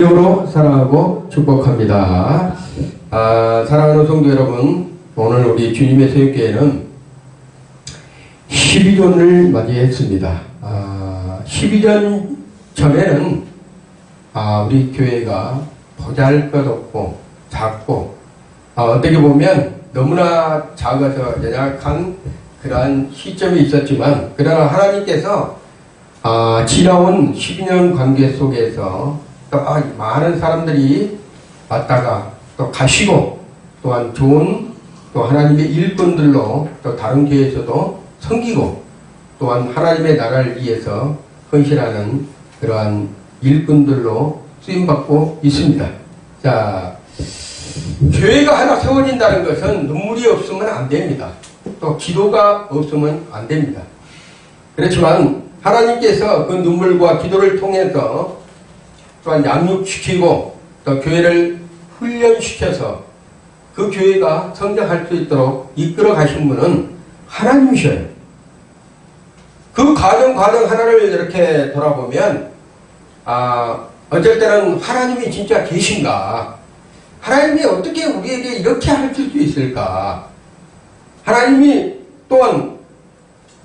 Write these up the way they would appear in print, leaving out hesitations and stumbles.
으로 사랑하고 축복합니다. 사랑하는 성도 여러분, 오늘 우리 주님의 새벽교회는 12전을 맞이했습니다. 12전 전에는 우리 교회가 보잘것없고 작고 어떻게 보면 너무나 작아서 연약한 그러한 시점이 있었지만, 그러나 하나님께서 지나온 12년 관계 속에서 또 많은 사람들이 왔다가 또 가시고, 또한 좋은 또 하나님의 일꾼들로 또 다른 교회에서도 섬기고, 또한 하나님의 나라를 위해서 헌신하는 그러한 일꾼들로 쓰임받고 있습니다. 자, 교회가 하나 세워진다는 것은 눈물이 없으면 안 됩니다. 또 기도가 없으면 안 됩니다. 그렇지만 하나님께서 그 눈물과 기도를 통해서 또한 양육시키고 또 교회를 훈련시켜서 그 교회가 성장할 수 있도록 이끌어 가신 분은 하나님이셔요. 그 과정 하나를 이렇게 돌아보면 어쩔 때는 하나님이 진짜 계신가? 하나님이 어떻게 우리에게 이렇게 하실 수 있을까? 하나님이 또한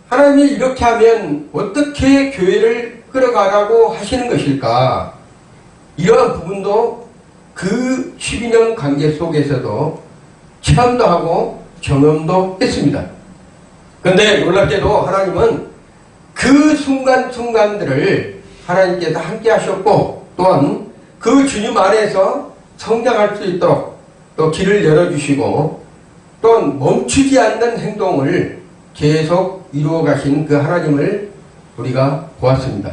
하나님이 이렇게 하면 어떻게 교회를 끌어가라고 하시는 것일까? 이러한 부분도 그 12년 관계 속에서도 체험도 하고 경험도 했습니다. 그런데 놀랍게도 하나님은 그 순간순간들을 하나님께서 함께 하셨고, 또한 그 주님 안에서 성장할 수 있도록 또 길을 열어주시고, 또한 멈추지 않는 행동을 계속 이루어 가신 그 하나님을 우리가 보았습니다.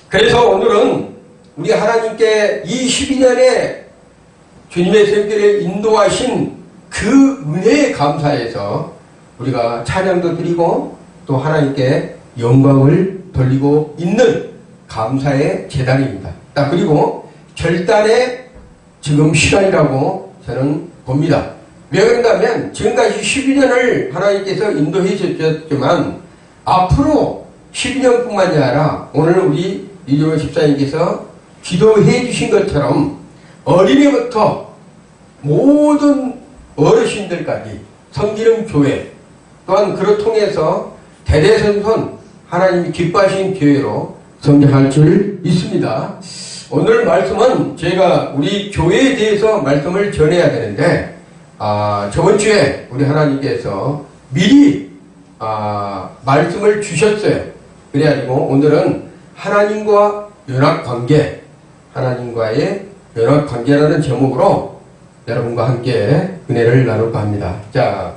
그래서 오늘은 우리 하나님께 이 12년에 주님의 새벽교회를 인도하신 그 은혜에 감사해서 우리가 찬양도 드리고 또 하나님께 영광을 돌리고 있는 감사의 제단입니다. 그리고 결단의 지금 시간이라고 저는 봅니다. 왜 그런가 하면 지금까지 12년을 하나님께서 인도해 주셨지만 앞으로 12년뿐만이 아니라 오늘 우리 이종원 집사님께서 기도해 주신 것처럼 어린이부터 모든 어르신들까지 섬기는 교회, 또한 그를 통해서 대대손손 하나님이 기뻐하신 교회로 성장할 줄 믿습니다. 오늘 말씀은 제가 우리 교회에 대해서 말씀을 전해야 되는데, 저번 주에 우리 하나님께서 미리 말씀을 주셨어요. 그래가지고 오늘은 하나님과 연합관계, 하나님과의 연합관계라는 제목으로 여러분과 함께 은혜를 나눌까 합니다. 자,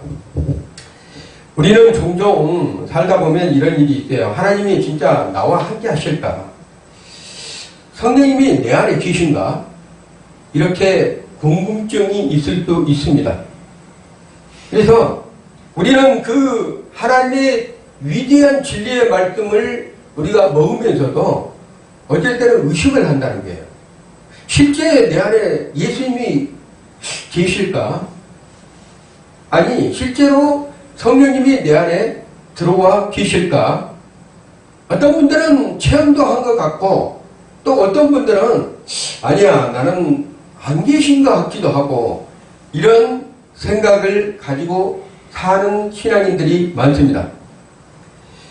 우리는 종종 살다 보면 이런 일이 있어요. 하나님이 진짜 나와 함께 하실까? 성령님이 내 안에 계신가? 이렇게 궁금증이 있을 수도 있습니다. 그래서 우리는 그 하나님의 위대한 진리의 말씀을 우리가 먹으면서도 어쩔 때는 의심을 한다는 거예요. 실제 내 안에 예수님이 계실까? 아니, 실제로 성령님이 내 안에 들어와 계실까? 어떤 분들은 체험도 한 것 같고, 또 어떤 분들은 아니야, 나는 안 계신가 같기도 하고, 이런 생각을 가지고 사는 신앙인들이 많습니다.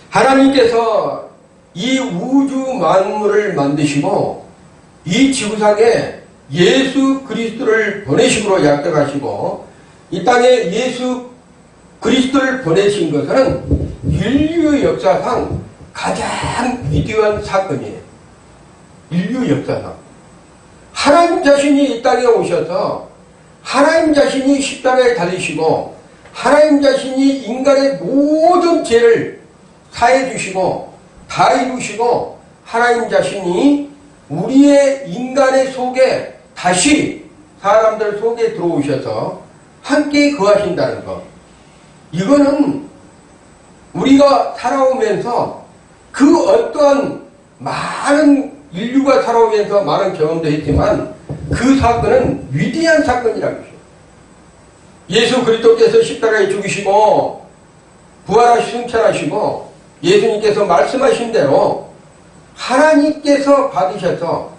하나님께서 이 우주 만물을 만드시고 이 지구상에 예수 그리스도를 보내심으로 약속하시고 이 땅에 예수 그리스도를 보내신 것은 인류 역사상 가장 위대한 사건이에요. 인류 역사상. 하나님 자신이 이 땅에 오셔서 하나님 자신이 십자가에 달리시고 하나님 자신이 인간의 모든 죄를 사해 주시고 다 이루시고 하나님 자신이 우리의 인간의 속에 다시 사람들 속에 들어오셔서 함께 거하신다는 것. 이거는 우리가 살아오면서 그 어떠한 많은 인류가 살아오면서 많은 경험도 했지만 그 사건은 위대한 사건이라고 해요. 예수 그리스도께서 십자가에 죽으시고 부활하시고 승천하시고 예수님께서 말씀하신 대로 하나님께서 받으셔서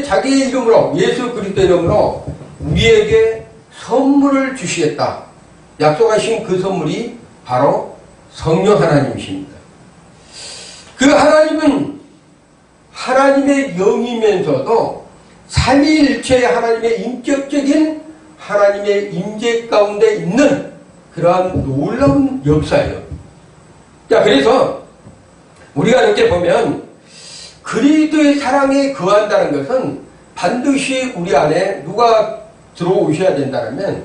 자기의 이름으로, 예수 그리스도 이름으로 우리에게 선물을 주시겠다. 약속하신 그 선물이 바로 성령 하나님이십니다. 그 하나님은 하나님의 영이면서도 삼위일체의 하나님의 인격적인 하나님의 임재 가운데 있는 그러한 놀라운 역사예요. 자, 그래서 우리가 이렇게 보면 그리스도의 사랑에 거한다는 것은 반드시 우리 안에 누가 들어오셔야 된다면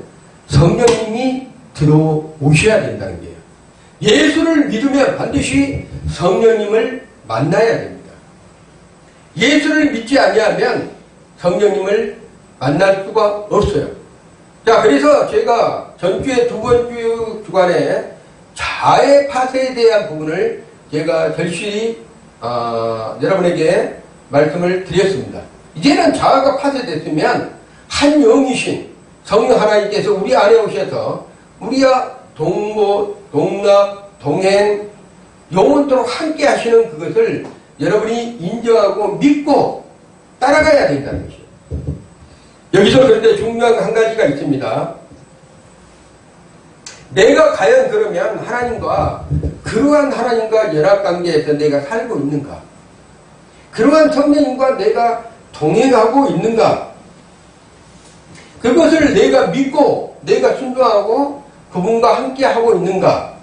성령님이 들어오셔야 된다는 거예요. 예수를 믿으면 반드시 성령님을 만나야 됩니다. 예수를 믿지 아니하면 성령님을 만날 수가 없어요. 자, 그래서 제가 전주에 두 번째 주간에 자의 파쇄에 대한 부분을 제가 절실히 여러분에게 말씀을 드렸습니다. 이제는 자아가 파쇄됐으면 한 영이신 성령 하나님께서 우리 안에 오셔서 우리와 동거, 동락, 동행, 영원토록 함께 하시는 그것을 여러분이 인정하고 믿고 따라가야 된다는 것이에요. 여기서 그런데 중요한 한 가지가 있습니다. 내가 과연 그러면 그러한 하나님과 연합관계에서 내가 살고 있는가? 그러한 성령님과 내가 동행하고 있는가? 그것을 내가 믿고 내가 순종하고 그분과 함께 하고 있는가?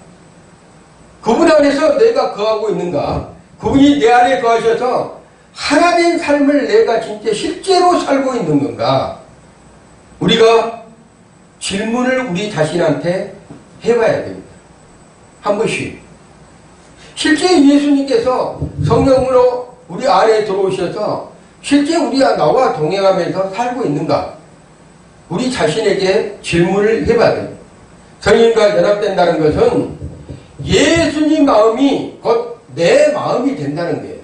그분 안에서 내가 거하고 있는가? 그분이 내 안에 거하셔서 하나된 삶을 내가 진짜 실제로 살고 있는 건가? 우리가 질문을 우리 자신한테 해봐야 됩니다. 한 번씩. 실제 예수님께서 성령으로 우리 안에 들어오셔서 실제 우리가 나와 동행하면서 살고 있는가? 우리 자신에게 질문을 해봐야 됩니다. 성령과 연합된다는 것은 예수님 마음이 곧 내 마음이 된다는 거예요.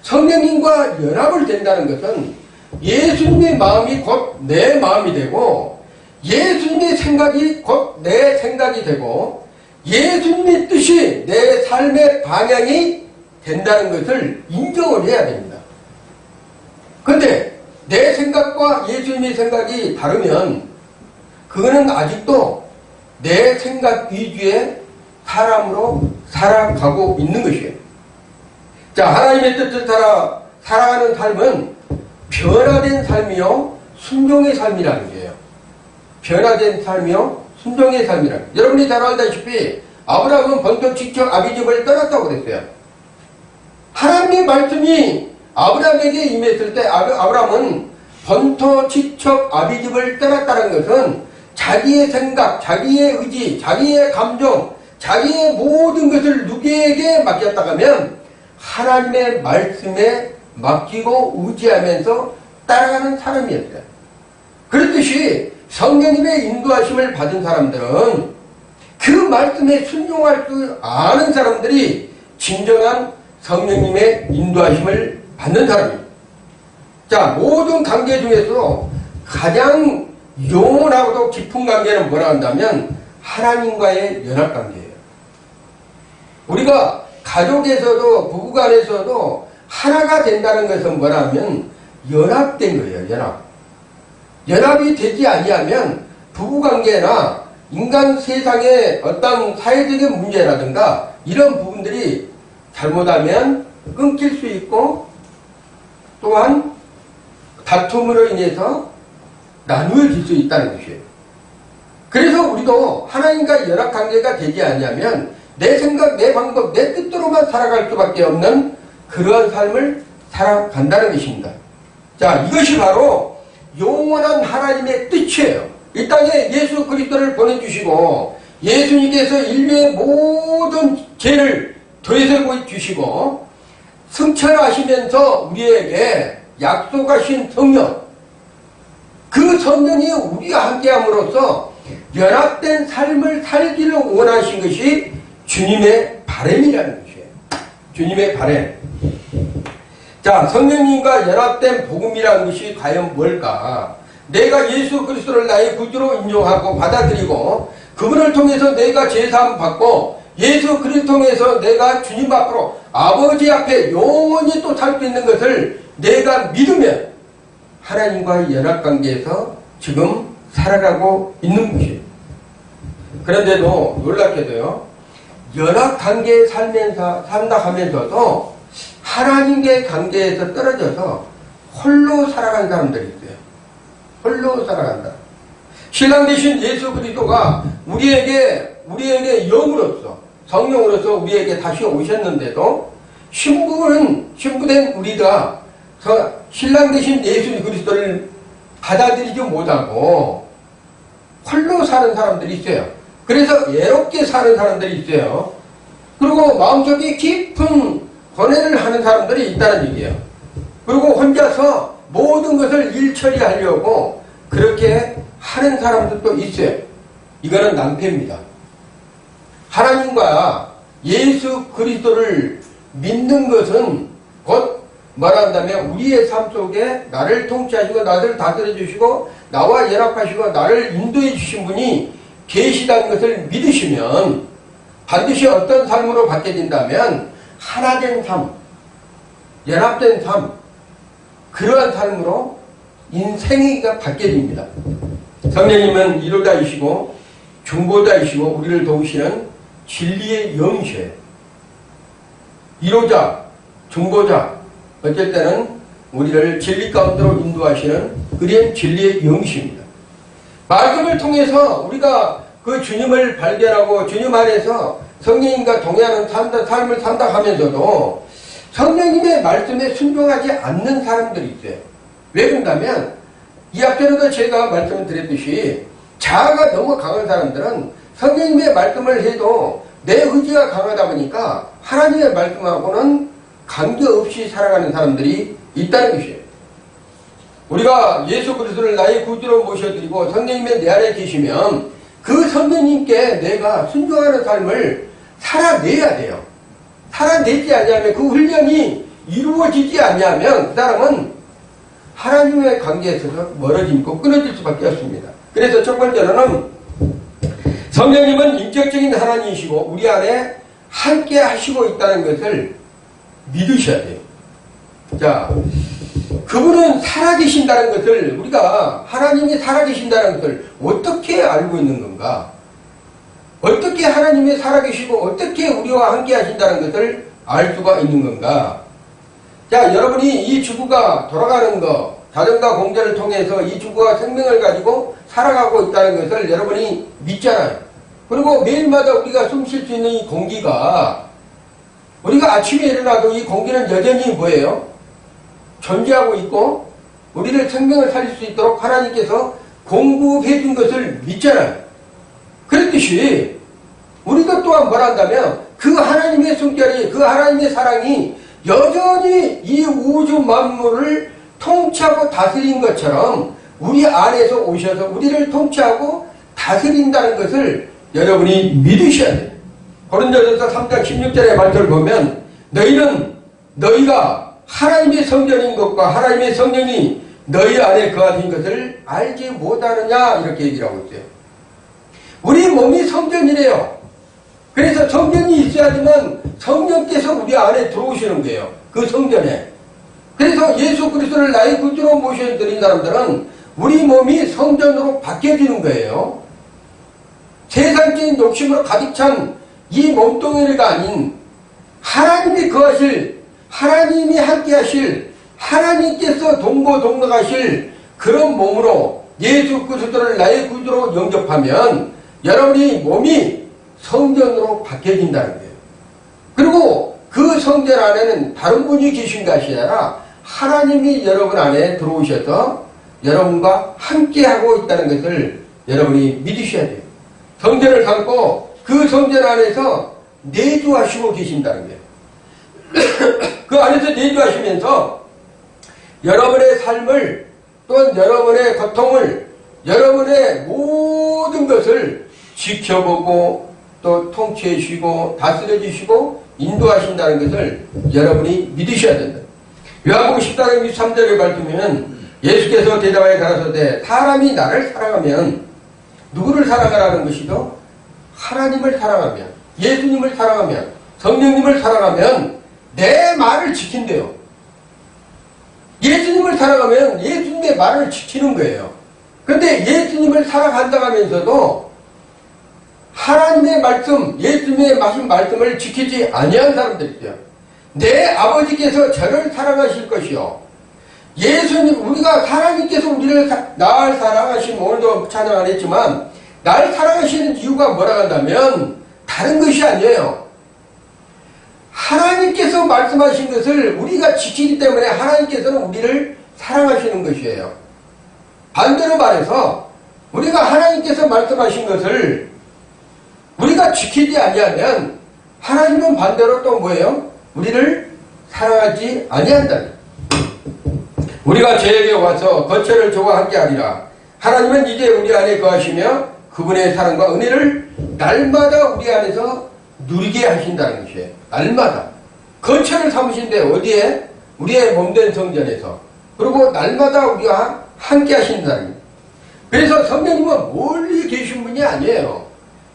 성령님과 연합을 된다는 것은 예수님의 마음이 곧 내 마음이 되고 예수님의 생각이 곧 내 생각이 되고 예수님의 뜻이 내 삶의 방향이 된다는 것을 인정을 해야 됩니다. 그런데 내 생각과 예수님의 생각이 다르면 그거는 아직도 내 생각 위주의 사람으로 살아가고 있는 것이에요. 자, 하나님의 뜻을 따라 살아가는 삶은 변화된 삶이요 순종의 삶이라는 거예요. 변화된 삶이요 순종의 삶이라는 거예요. 여러분이 잘 알다시피 아브라함은 번토지척 아비집을 떠났다고 그랬어요. 하나님의 말씀이 아브라함에게 임했을 때 아브라함은 번토지척 아비집을 떠났다는 것은 자기의 생각, 자기의 의지, 자기의 감정, 자기의 모든 것을 누구에게 맡겼다가 하면 하나님의 말씀에 맡기고 의지하면서 따라가는 사람이었어요. 그렇듯이 성령님의 인도하심을 받은 사람들은 그 말씀에 순종할 줄 아는 사람들이 진정한 성령님의 인도하심을 받는 사람입니다. 자, 모든 관계 중에서 가장 영원하고도 깊은 관계는 뭐라 한다면 하나님과의 연합관계예요. 우리가 가족에서도 부부간에서도 하나가 된다는 것은 뭐라 하면 연합된 거예요. 연합이 되지 아니하면 부부관계나 인간 세상의 어떤 사회적인 문제라든가 이런 부분들이 잘못하면 끊길 수 있고 또한 다툼으로 인해서 나누어질 수 있다는 것이에요. 그래서 우리도 하나님과 연합관계가 되지 않냐면 내 생각, 내 방법, 내 뜻대로만 살아갈 수밖에 없는 그러한 삶을 살아간다는 것입니다. 자, 이것이 바로 영원한 하나님의 뜻이에요. 이 땅에 예수 그리스도를 보내주시고 예수님께서 인류의 모든 죄를 되새고 주시고 승천하시면서 우리에게 약속하신 성령, 그 성령이 우리와 함께함으로써 연합된 삶을 살기를 원하신 것이 주님의 바람이라는 것이에요. 주님의 바람. 자, 성령님과 연합된 복음이라는 것이 과연 뭘까? 내가 예수 그리스도를 나의 구주로 인정하고 받아들이고 그분을 통해서 내가 제사함 받고 예수 그리스도를 통해서 내가 주님 앞으로 아버지 앞에 영원히 또 살 수 있는 것을 내가 믿으면 하나님과의 연합관계에서 지금 살아가고 있는 것이에요. 그런데도 놀랍게도요, 연합관계에 산다 하면서도 하나님과의 관계에서 떨어져서 홀로 살아간 사람들이 있어요. 홀로 살아간다. 신랑 되신 예수 그리스도가 우리에게 영으로서, 성령으로서 우리에게 다시 오셨는데도 신부된 우리가 신랑 되신 예수 그리스도를 받아들이지 못하고 홀로 사는 사람들이 있어요. 그래서 외롭게 사는 사람들이 있어요. 그리고 마음속에 깊은 고뇌를 하는 사람들이 있다는 얘기예요. 그리고 혼자서 모든 것을 일처리하려고 그렇게 하는 사람들도 있어요. 이거는 낭패입니다. 하나님과 예수 그리스도를 믿는 것은 곧 말한다면 우리의 삶 속에 나를 통치하시고 나를 다스려 주시고 나와 연합하시고 나를 인도해 주신 분이 계시다는 것을 믿으시면 반드시 어떤 삶으로 바뀌어진다면 하나된 삶, 연합된 삶, 그러한 삶으로 인생이 바뀌어집니다. 성령님은 이루다이시고 중보자이시고 우리를 도우시는 진리의 영이셔요. 이루자, 중보자, 어쩔 때는 우리를 진리 가운데로 인도하시는 그런 진리의 영이십니다. 말씀을 통해서 우리가 그 주님을 발견하고 주님 안에서 성령님과 동행하는 삶을 산다 하면서도 성령님의 말씀에 순종하지 않는 사람들이 있어요. 왜 그런다면 이 앞전에도 제가 말씀을 드렸듯이 자아가 너무 강한 사람들은 성령님의 말씀을 해도 내 의지가 강하다 보니까 하나님의 말씀하고는 관계없이 살아가는 사람들이 있다는 것이에요. 우리가 예수 그리스도를 나의 구주로 모셔드리고 성령님의 내 안에 계시면 그 성령님께 내가 순종하는 삶을 살아내야 돼요. 살아내지 않냐면 그 훈련이 이루어지지 않냐면 그 사람은 하나님의 관계에 있어서 멀어지고 끊어질 수밖에 없습니다. 그래서 첫 번째로는 성령님은 인격적인 하나님이시고 우리 안에 함께 하시고 있다는 것을 믿으셔야 돼요. 자, 그분은 살아계신다는 것을 우리가 하나님이 살아계신다는 것을 어떻게 알고 있는 건가? 어떻게 하나님이 살아계시고 어떻게 우리와 함께 하신다는 것을 알 수가 있는 건가? 자, 여러분이 이 지구가 돌아가는 것, 자전거 공전을 통해서 이 지구가 생명을 가지고 살아가고 있다는 것을 여러분이 믿잖아요. 그리고 매일마다 우리가 숨 쉴 수 있는 이 공기가 우리가 아침에 일어나도 이 공기는 여전히 뭐예요? 존재하고 있고 우리를 생명을 살릴 수 있도록 하나님께서 공급해 준 것을 믿잖아요. 그렇듯이 우리도 또한 뭘 한다면 그 하나님의 성결이 그 하나님의 사랑이 여전히 이 우주 만물을 통치하고 다스린 것처럼 우리 안에서 오셔서 우리를 통치하고 다스린다는 것을 여러분이 믿으셔야 돼요. 고린도전서 3장 16절의 말씀을 보면 너희가 하나님의 성전인 것과 하나님의 성령이 너희 안에 거하신 것을 알지 못하느냐 이렇게 얘기를 하고 있어요. 우리 몸이 성전이래요. 그래서 성전이 있어야지만 성령께서 우리 안에 들어오시는 거예요. 그 성전에. 그래서 예수 그리스도를 나의 구주로 모셔드린 사람들은 우리 몸이 성전으로 바뀌어지는 거예요. 세상적인 욕심으로 가득 찬 이 몸뚱이가 아닌 하나님이 거하실, 하나님이 함께 하실, 하나님께서 동거동락하실 그런 몸으로 예수 그리스도를 나의 구주로 영접하면 여러분이 몸이 성전으로 바뀌어진다는 거예요. 그리고 그 성전 안에는 다른 분이 계신 것이 아니라 하나님이 여러분 안에 들어오셔서 여러분과 함께하고 있다는 것을 여러분이 믿으셔야 돼요. 성전을 삼고 그 성전 안에서 내주하시고 계신다는 거예요. 그 안에서 내주하시면서 여러분의 삶을 또한 여러분의 고통을 여러분의 모든 것을 지켜보고 또 통치해 주시고 다스려 주시고 인도하신다는 것을 여러분이 믿으셔야 된다. 요한복음 14장 23절에 말씀하면 예수께서 대답하여 가라사대 사람이 나를 사랑하면 누구를 사랑하라는 것이죠? 하나님을 사랑하면 예수님을 사랑하면, 성령님을 사랑하면 내 말을 지킨대요. 예수님을 사랑하면 예수님의 말을 지키는 거예요. 그런데 예수님을 사랑한다고 하면서도 하나님의 말씀, 예수님의 말씀을 지키지 아니한 사람들이 있어요. 내 아버지께서 저를 사랑하실 것이요. 예수님, 우리가 하나님께서 날 사랑하시면, 오늘도 찬양 안 했지만, 날 사랑하시는 이유가 뭐라고 한다면, 다른 것이 아니에요. 하나님께서 말씀하신 것을 우리가 지키기 때문에 하나님께서는 우리를 사랑하시는 것이에요. 반대로 말해서, 우리가 하나님께서 말씀하신 것을 우리가 지키지 아니하면, 하나님은 반대로 또 뭐예요? 우리를 사랑하지 아니한다. 우리가 저에게 와서 거처를 저와 함께 하리라. 하나님은 이제 우리 안에 거하시며 그분의 사랑과 은혜를 날마다 우리 안에서 누리게 하신다는 것이에요. 날마다. 거처를 삼으신데 어디에? 우리의 몸된 성전에서. 그리고 날마다 우리와 함께 하신다는 거예요. 그래서 성령님은 멀리 계신 분이 아니에요.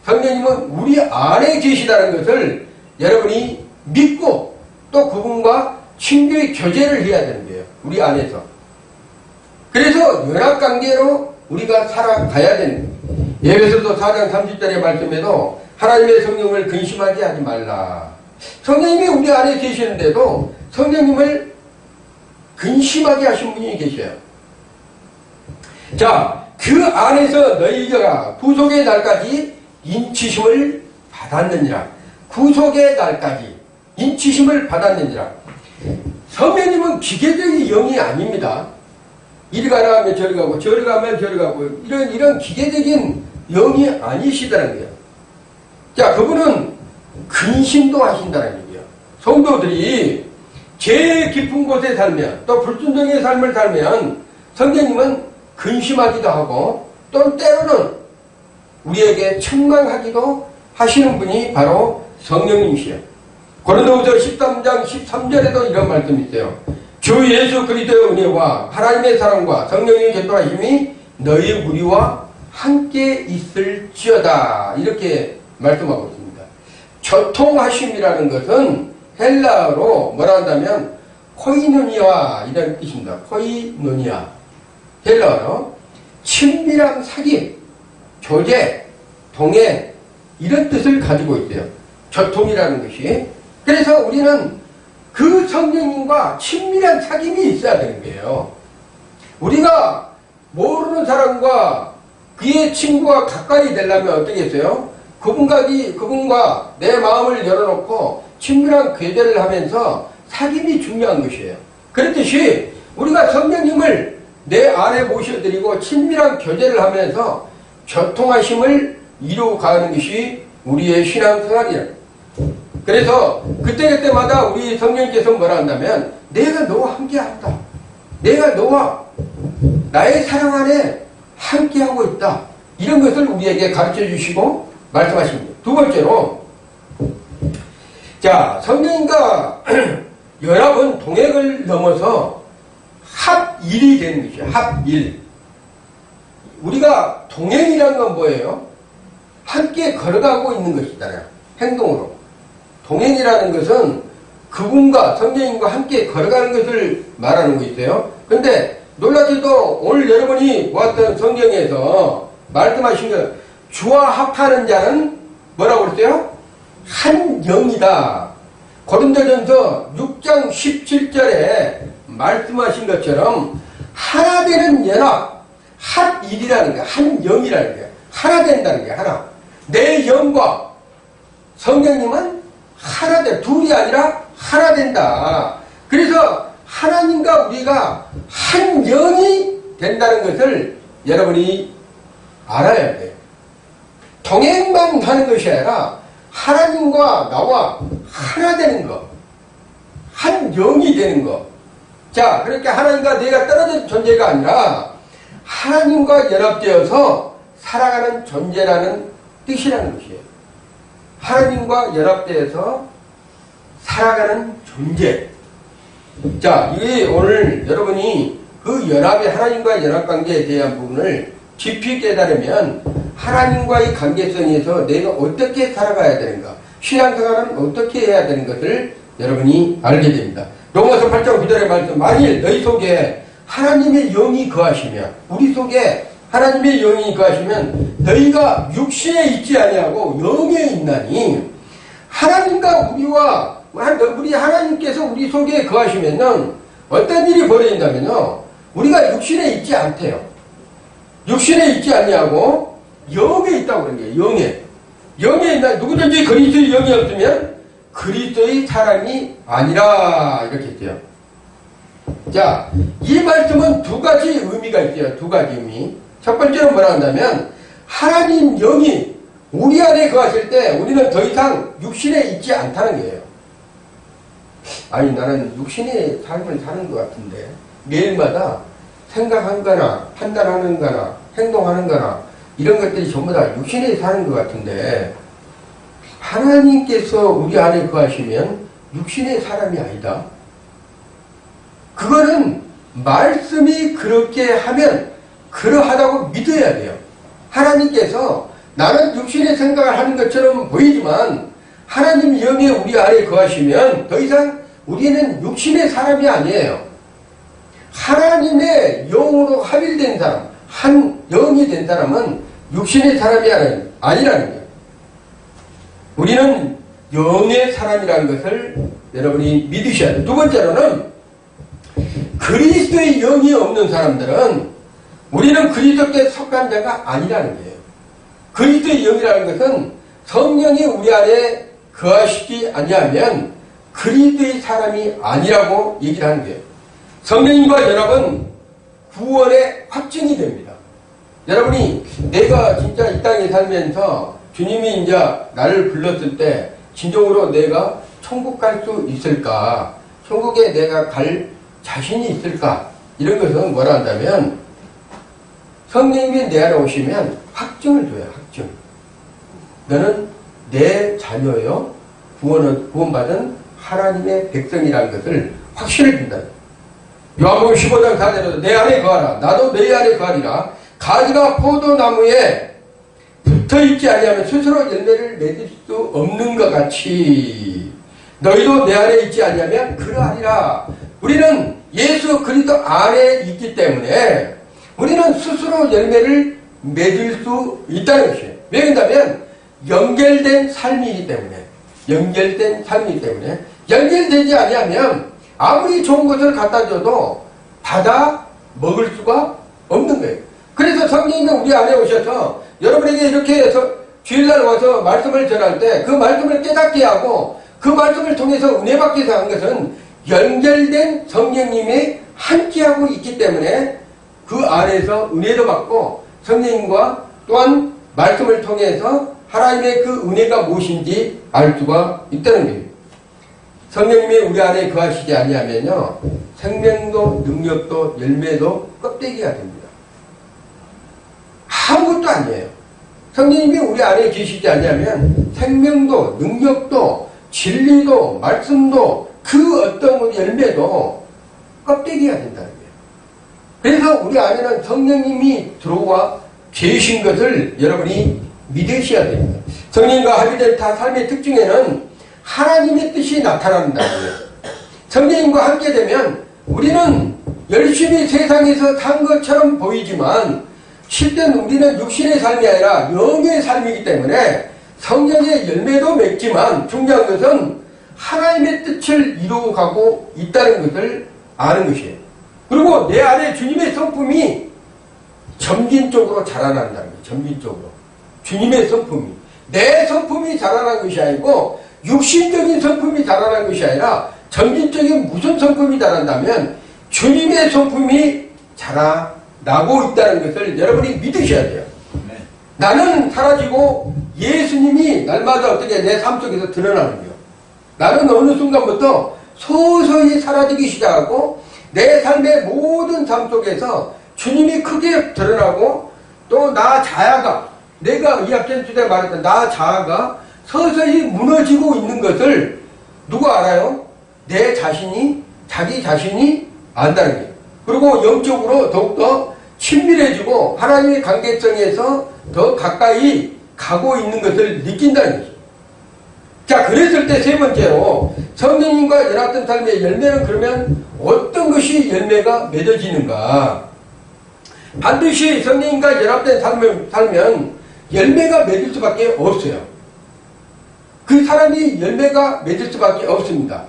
성령님은 우리 안에 계시다는 것을 여러분이 믿고 또 그분과 친교의 교제를 해야 되는 거예요. 우리 안에서. 그래서 연합관계로 우리가 살아가야 되는 거예요. 에베소서 4장 30절의 말씀에도 하나님의 성령을 근심하게 하지 말라. 성령님이 우리 안에 계시는데도 성령님을 근심하게 하신 분이 계셔요. 자, 그 안에서 너희가 구속의 날까지 인치심을 받았느니라. 구속의 날까지 인치심을 받았느니라. 성령님은 기계적인 영이 아닙니다. 이리 가라 하면 저리 가고 저리 가면 저리 가고 이런 기계적인 영이 아니시다는 거예요. 자, 그분은 근심도 하신다는 얘기예요. 성도들이 죄의 깊은 곳에 살면 또 불순종의 삶을 살면 성령님은 근심하기도 하고 또 때로는 우리에게 책망하기도 하시는 분이 바로 성령님이시에요. 고린도후서 13장 13절에도 이런 말씀이 있어요. 주 예수 그리스도의 은혜와 하나님의 사랑과 성령의 교통하심이 너희 무리와 함께 있을지어다. 이렇게 말씀하고 있습니다. 교통하심이라는 것은 헬라어로 뭐라 한다면 코이노니아 이런 뜻입니다. 코이노니아. 헬라어로 친밀한 사귐, 교제, 동행 이런 뜻을 가지고 있어요. 교통이라는 것이. 그래서 우리는 그 성령님과 친밀한 사귐이 있어야 되는 거예요. 우리가 모르는 사람과 그의 친구가 가까이 되려면 어떻게 했어요? 그분과 내 마음을 열어놓고 친밀한 교제를 하면서 사귐이 중요한 것이에요. 그렇듯이 우리가 성령님을 내 안에 모셔드리고 친밀한 교제를 하면서 교통하심을 이루어가는 것이 우리의 신앙생활이에요. 그래서 그때그때마다 우리 성령님께서 뭐라 한다면 내가 너와 함께한다. 내가 너와 나의 사랑 안에 함께하고 있다. 이런 것을 우리에게 가르쳐 주시고 말씀하십니다. 두 번째로, 자, 성령님과 연합은 동행을 넘어서 합일이 되는 것이에요. 합일. 우리가 동행이라는 건 뭐예요? 함께 걸어가고 있는 것이잖아요. 행동으로. 동행이라는 것은 그분과 성령님과 함께 걸어가는 것을 말하는 거 있어요. 근데 놀랍게도 오늘 여러분이 보았던 성경에서 말씀하신 것, 주와 합하는 자는 뭐라고 그랬어요? 한 영이다. 고린도전서 6장 17절에 말씀하신 것처럼 하나 되는 연합, 합일이라는 거예요. 한 영이라는 거예요. 하나 된다는 거예요. 하나. 내 영과 성령님은 하나 돼. 둘이 아니라 하나 된다. 그래서 하나님과 우리가 한 영이 된다는 것을 여러분이 알아야 돼요. 동행만 하는 것이 아니라 하나님과 나와 하나 되는 것. 한 영이 되는 것. 자, 그렇게 하나님과 내가 떨어진 존재가 아니라 하나님과 연합되어서 살아가는 존재라는 뜻이라는 것이에요. 하나님과 연합되어서 살아가는 존재. 자, 이게 오늘 여러분이 그 연합의 하나님과 연합관계에 대한 부분을 깊이 깨달으면 하나님과의 관계성에서 내가 어떻게 살아가야 되는가, 신앙생활은 어떻게 해야 되는 것을 여러분이 알게 됩니다. 로마서 8장 9절의 말씀, 만일 너희 속에 하나님의 영이 거하시면, 우리 속에 하나님의 영이 거하시면 너희가 육신에 있지 아니하고 영에 있나니, 하나님과 우리 하나님께서 우리 속에 거하시면은 어떤 일이 벌어진다면요, 우리가 육신에 있지 않대요. 육신에 있지 아니하고 영에 있다고 그런 거예요. 영에 있나, 누구든지 그리스도의 영이 없으면 그리스도의 사람이 아니라, 이렇게 했대요. 자, 이 말씀은 두 가지 의미가 있어요. 두 가지 의미. 첫 번째로 뭐라 한다면, 하나님 영이 우리 안에 거하실 때 우리는 더 이상 육신에 있지 않다는 거예요. 아니, 나는 육신의 삶을 사는 것 같은데 매일마다 생각한 거나 판단하는 거나 행동하는 거나 이런 것들이 전부 다 육신에 사는 것 같은데, 하나님께서 우리 안에 거하시면 육신의 사람이 아니다. 그거는 말씀이 그렇게 하면 그러하다고 믿어야 돼요. 하나님께서 나는 육신의 생각을 하는 것처럼 보이지만 하나님 영이 우리 안에 거하시면 더 이상 우리는 육신의 사람이 아니에요. 하나님의 영으로 합일된 사람, 한 영이 된 사람은 육신의 사람이 아니라는 거예요. 우리는 영의 사람이라는 것을 여러분이 믿으셔야 돼요. 두 번째로는 그리스도의 영이 없는 사람들은 우리는 그리스도께 속한 자가 아니라는 거예요. 그리스도의 영이라는 것은 성령이 우리 안에 거하시지 아니하면 그리스도의 사람이 아니라고 얘기를 하는 거예요. 성령님과 연합은 구원의 확증이 됩니다. 여러분이 내가 진짜 이 땅에 살면서 주님이 이제 나를 불렀을 때 진정으로 내가 천국 갈 수 있을까? 천국에 내가 갈 자신이 있을까? 이런 것은 뭐라 한다면 성령님이 내 안에 오시면 확증을 줘요. 확증. 너는 내 자녀요. 구원받은 하나님의 백성이라는 것을 확신을 준다. 요한복음 15장 4절에도 내 안에 거하라. 나도 내 안에 거하리라. 가지가 포도나무에 붙어있지 아니하면 스스로 열매를 맺을 수 없는 것 같이 너희도 내 안에 있지 아니하면 그러하리라. 우리는 예수 그리스도 안에 있기 때문에 우리는 스스로 열매를 맺을 수 있다는 것이에요. 왜 그런다면 연결된 삶이기 때문에 연결되지 아니하면 아무리 좋은 것을 갖다 줘도 받아 먹을 수가 없는 거예요. 그래서 성령님이 우리 안에 오셔서 여러분에게 이렇게 해서 주일날 와서 말씀을 전할 때 그 말씀을 깨닫게 하고 그 말씀을 통해서 은혜 받기 위해서 한 것은 연결된 성령님이 함께하고 있기 때문에 그 안에서 은혜도 받고 성령님과 또한 말씀을 통해서 하나님의 그 은혜가 무엇인지 알 수가 있다는 겁니다. 성령님이 우리 안에 거하시지 아니하면요, 생명도 능력도 열매도 껍데기가 됩니다. 아무것도 아니에요. 성령님이 우리 안에 계시지 아니하면 생명도 능력도 진리도 말씀도 그 어떤 열매도 껍데기가 된다는 거예요. 그래서 우리 안에는 성령님이 들어와 계신 것을 여러분이 믿으셔야 됩니다. 성령님과 합의된 다 삶의 특징에는 하나님의 뜻이 나타난다는 거예요. 성령님과 함께 되면 우리는 열심히 세상에서 산 것처럼 보이지만 실제는 우리는 육신의 삶이 아니라 영의 삶이기 때문에 성령의 열매도 맺지만 중요한 것은 하나님의 뜻을 이루어가고 있다는 것을 아는 것이에요. 그리고 내 안에 주님의 성품이 점진적으로 자라난다는 거예요. 점진적으로. 주님의 성품이. 내 성품이 자라난 것이 아니고 육신적인 성품이 자라난 것이 아니라 점진적인 무슨 성품이 자란다면 주님의 성품이 자라나고 있다는 것을 여러분이 믿으셔야 돼요. 네. 나는 사라지고 예수님이 날마다 어떻게 내 삶 속에서 드러나는 거예요. 나는 어느 순간부터 서서히 사라지기 시작하고 내 삶의 모든 삶 속에서 주님이 크게 드러나고 또 나 자아가 내가 이 앞전 주제에 말했던 나 자아가 서서히 무너지고 있는 것을 누가 알아요? 내 자신이 자기 자신이 안다는 거예요. 그리고 영적으로 더욱더 친밀해지고 하나님의 관계성에서 더 가까이 가고 있는 것을 느낀다는 거죠. 자, 그랬을 때 세 번째로 성령님과 연합된 삶의 열매는 그러면 어떤 것이 열매가 맺어지는가? 반드시 성령님과 연합된 삶을 살면 열매가 맺을 수밖에 없어요. 그 사람이 열매가 맺을 수밖에 없습니다.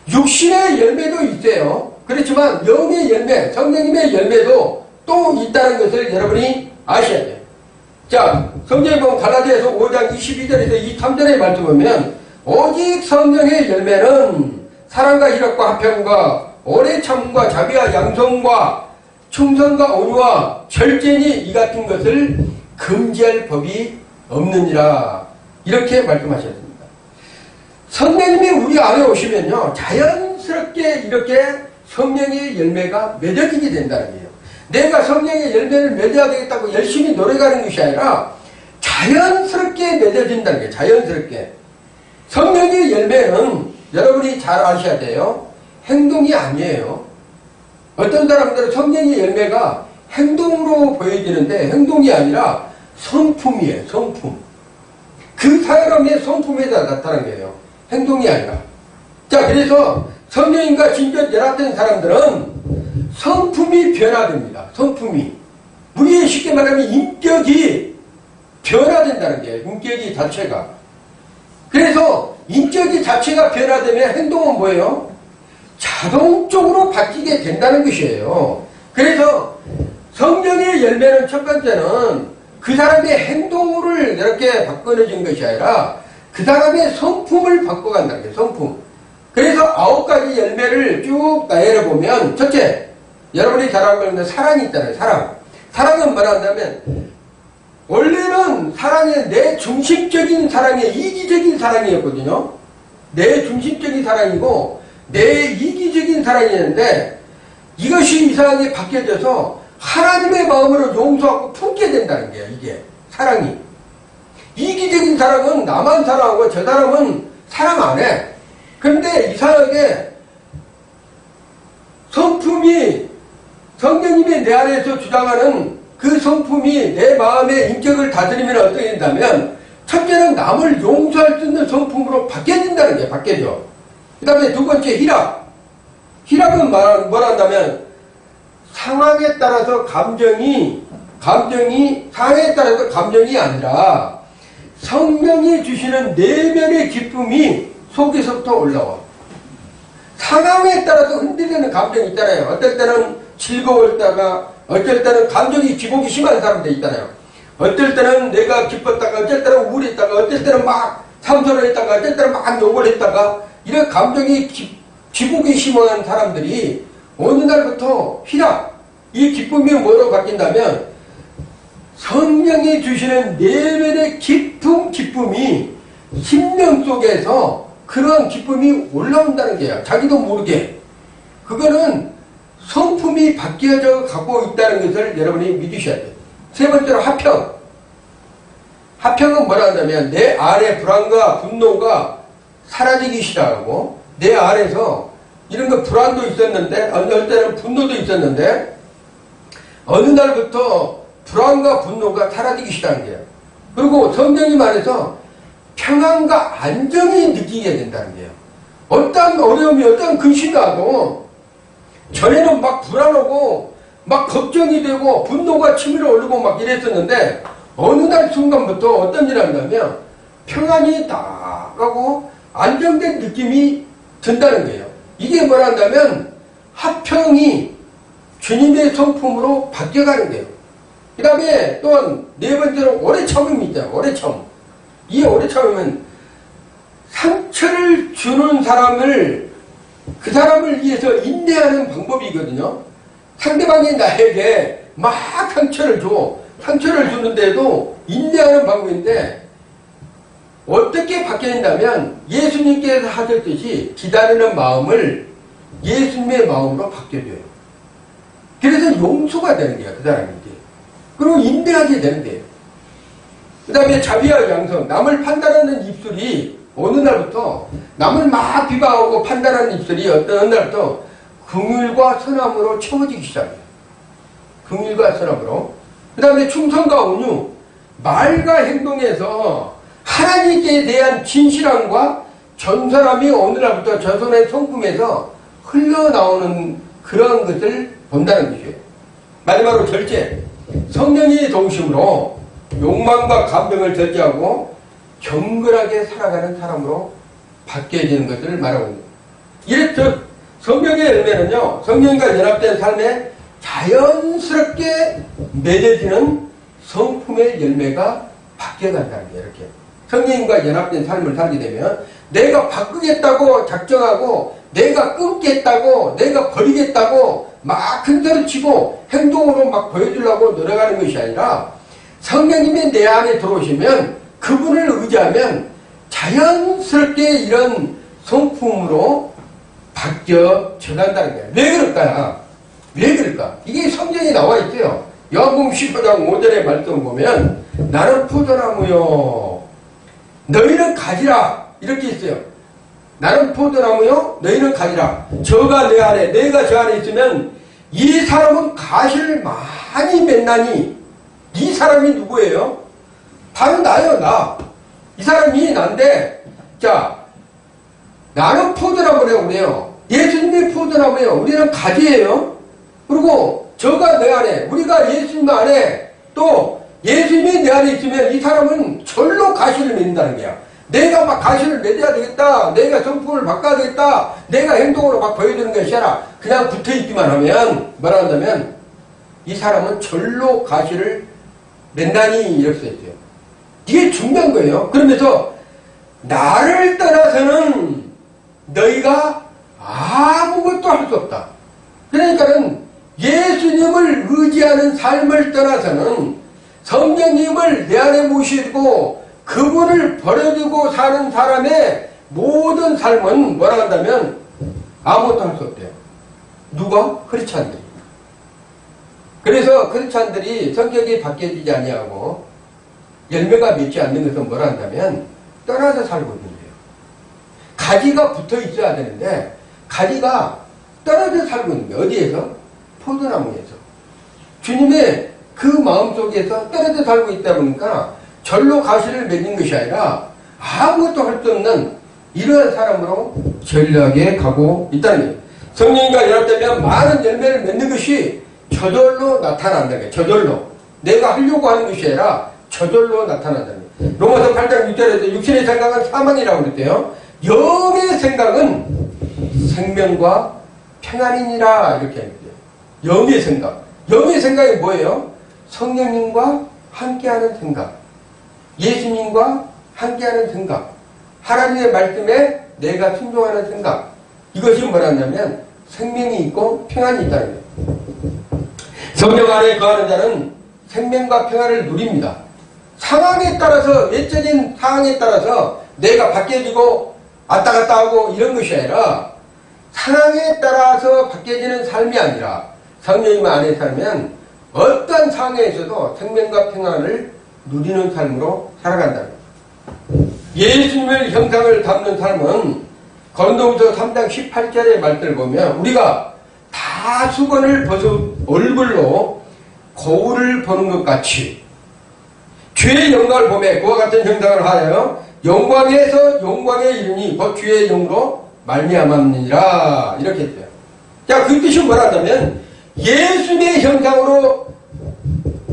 육신의 열매도 있어요. 그렇지만 영의 열매, 성령님의 열매도 또 있다는 것을 여러분이 아셔야 돼요. 자, 성경에 보면 갈라디아서 5장 22절에서 23절에 말씀 보면 오직 성령의 열매는 사랑과 희락과 화평과 오래 참음과 자비와 양성과 충성과 온유와 절제니 이 같은 것을 금지할 법이 없느니라. 이렇게 말씀하셨습니다. 성령님이 우리 안에 오시면요, 자연스럽게 이렇게 성령의 열매가 맺어지게 된다는 거예요. 내가 성령의 열매를 맺어야 되겠다고 열심히 노력하는 것이 아니라 자연스럽게 맺어진다는 거예요. 자연스럽게. 성령의 열매는 여러분이 잘 아셔야 돼요. 행동이 아니에요. 어떤 사람들은 성령의 열매가 행동으로 보여지는데 행동이 아니라 성품이에요. 성품. 그 사람의 성품에 나타나는 거예요. 행동이 아니라. 자, 그래서 성령님과 진짜 연합된 사람들은 성품이 변화됩니다. 성품이. 우리 쉽게 말하면 인격이 변화된다는 거예요. 인격이 자체가. 그래서 인격이 자체가 변화되면 행동은 뭐예요? 자동적으로 바뀌게 된다는 것이에요. 그래서 성령의 열매는 첫 번째는 그 사람의 행동을 이렇게 바꿔내준 것이 아니라 그 사람의 성품을 바꿔간다는 거예요. 성품. 그래서 9가지 열매를 쭉 나열해보면 첫째, 여러분이 잘 알고 있는 사랑이 있잖아요. 사랑. 사랑은 뭐라 한다면 원래는 사랑이 내 중심적인 사랑이 이기적인 사랑이었거든요. 내 중심적인 사랑이고 내 이기적인 사랑이었는데 이것이 이상하게 바뀌어져서 하나님의 마음으로 용서하고 품게 된다는 거예요. 이게 사랑이. 이기적인 사랑은 나만 사랑하고 저 사람은 사랑 안 해. 그런데 이상하게 성품이 성령님이 내 안에서 주장하는 그 성품이 내 마음의 인격을 다스리면 어떻게 된다면 첫째는 남을 용서할 수 있는 성품으로 바뀌어진다는 거예요. 바뀌어져. 그 다음에 두 번째 희락. 희락은 뭐라 한다면 상황에 따라서 감정이 상황에 따라서 감정이 아니라 성령이 주시는 내면의 기쁨이 속에서부터 올라와. 상황에 따라서 흔들리는 감정이 있잖아요. 어떨 때는 즐거웠다가 어떨 때는 감정이 기복이 심한 사람들 있잖아요. 어떨 때는 내가 기뻤다가 어떨 때는 우울했다가 어떨 때는 막 상처를 했다가 어떨 때는 막 욕을 했다가 이런 감정이 기복이 심한 사람들이 어느 날부터 희락, 이 기쁨이 뭐로 바뀐다면 성령이 주시는 내면의 깊은 기쁨이 심령 속에서 그런 기쁨이 올라온다는 거예요. 자기도 모르게. 그거는 성품이 바뀌어져 가고 있다는 것을 여러분이 믿으셔야 돼요. 세 번째로 화평. 화평은 뭐라 한다면 내 안에 불안과 분노가 사라지기 시작하고 내 안에서 이런 거 불안도 있었는데 어느 때는 분노도 있었는데 어느 날부터 불안과 분노가 사라지기 시작한 거예요. 그리고 성령님 안에서 평안과 안정이 느끼게 된다는 거예요. 어떤 어려움이 어떤 근심이 와도 전에는 막 불안하고 막 걱정이 되고 분노가 치밀어 오르고 막 이랬었는데 어느 날 순간부터 어떤 일을 한다면 평안이 딱 하고 안정된 느낌이 든다는 거예요. 이게 뭐라 한다면 화평이 주님의 성품으로 바뀌어가는 거예요. 그 다음에 또한 네 번째로 오래 참음이 있잖아요. 오래 참. 이 오래 참으면 상처를 주는 사람을 그 사람을 위해서 인내하는 방법이거든요. 상대방이 나에게 막 상처를 줘. 상처를 주는데도 인내하는 방법인데 어떻게 바뀌어진다면 예수님께서 하셨듯이 기다리는 마음을 예수님의 마음으로 바뀌어줘요. 그래서 용서가 되는 거야. 그 사람인데. 그리고 인내하게 되는 거예요. 그 다음에 자비와 양성. 남을 판단하는 입술이 어느 날부터 남을 막 비방하고 판단하는 입술이 어떤 날부터 긍휼과 선함으로 채워지기 시작해요. 긍휼과 선함으로. 그 다음에 충성과 온유. 말과 행동에서 하나님께 대한 진실함과 전 사람이 오늘날부터 조선의 성품에서 흘러나오는 그런 것을 본다는 것이에요. 마지막으로 절제. 성령이 도우심으로 욕망과 감정을 절제하고 경건하게 살아가는 사람으로 바뀌어지는 것을 말하고 있습니다. 이렇듯 성령의 열매는요, 성령과 연합된 삶에 자연스럽게 맺어지는 성품의 열매가 바뀌어간다는 거예요. 이렇게 성령과 연합된 삶을 살게 되면 내가 바꾸겠다고 작정하고 내가 끊겠다고 내가 버리겠다고 막 큰소리 치고 행동으로 막 보여주려고 노력하는 것이 아니라 성령님이 내 안에 들어오시면 그분을 의지하면 자연스럽게 이런 성품으로 바뀌어져 간다는 거예요. 왜 그럴까? 왜 그럴까? 이게 성경에 나와 있어요. 요한복음 15장 5절의 말씀을 보면 나는 포도나무요 너희는 가지라 이렇게 있어요. 나는 포도나무요 너희는 가지라. 저가 내 안에 내가 저 안에 있으면 이 사람은 가시를 많이 맺나니. 이 사람이 누구예요? 바로 나요. 나. 이 사람이 난데 자 나는 포도나무래요. 그래요. 예수님이 포도나무예요. 우리는 가지예요. 그리고 저가 내 안에 우리가 예수님 안에 또 예수님이 내 안에 있으면 이 사람은 절로 가시를 맺는다는 거야. 내가 막 가시를 맺어야 되겠다. 내가 성품을 바꿔야 되겠다. 내가 행동으로 막 보여주는 것이 아니라 그냥 붙어있기만 하면 뭐라 한다면 이 사람은 절로 가시를 맺나니 이렇게 써있어요. 이게 중요한 거예요. 그러면서 나를 떠나서는 너희가 아무것도 할 수 없다. 그러니까는 예수님을 의지하는 삶을 떠나서는 성령님을 내 안에 모시고 그분을 버려두고 사는 사람의 모든 삶은 뭐라 한다면 아무것도 할 수 없대요. 누가? 크리스찬들이. 그래서 크리스찬들이 성격이 바뀌어지지 아니하고 열매가 맺지 않는 것은 뭐라 한다면 떠나서 살고 있는 거예요. 가지가 붙어 있어야 되는데 가지가 떨어져 살고 있는 거예요. 어디에서? 포도나무에서. 주님의 그 마음속에서 떨어져 살고 있다 보니까 절로 가시를 맺는 것이 아니라 아무것도 할 수 없는 이러한 사람으로 전략에 가고 있다는 거예요. 성령과 연합되면 많은 열매를 맺는 것이 저절로 나타난다는 거예요. 저절로. 내가 하려고 하는 것이 아니라 저절로 나타난다는 거예요. 로마서 8장 6절에서 육신의 생각은 사망이라고 그랬대요. 영의 생각은 생명과 평안이니라 이렇게 합니다. 영의 생각. 영의 생각이 뭐예요? 성령님과 함께하는 생각. 예수님과 함께하는 생각. 하나님의 말씀에 내가 순종하는 생각. 이것이 뭐라냐면 생명이 있고 평안이 있다는 거예요. 성령 안에 거하는 자는 생명과 평안을 누립니다. 상황에 따라서 외적인 상황에 따라서 내가 바뀌어지고 왔다 갔다 하고 이런 것이 아니라 상황에 따라서 바뀌어지는 삶이 아니라 성령님 안에 살면 어떤 상황에서도 생명과 평안을 누리는 삶으로 살아간다는 거예요. 예수님의 형상을 담는 삶은 고린도후서 3장 18절의 말씀을 보면 우리가 다 수건을 벗은 얼굴로 거울을 보는 것 같이 주의 영광을 보매 그와 같은 형상을 하여 영광에서 영광에 이르니 곧 주의 영으로 말미암았느니라 이렇게 했어요. 자, 그 뜻이 뭐라면 예수님의 형상으로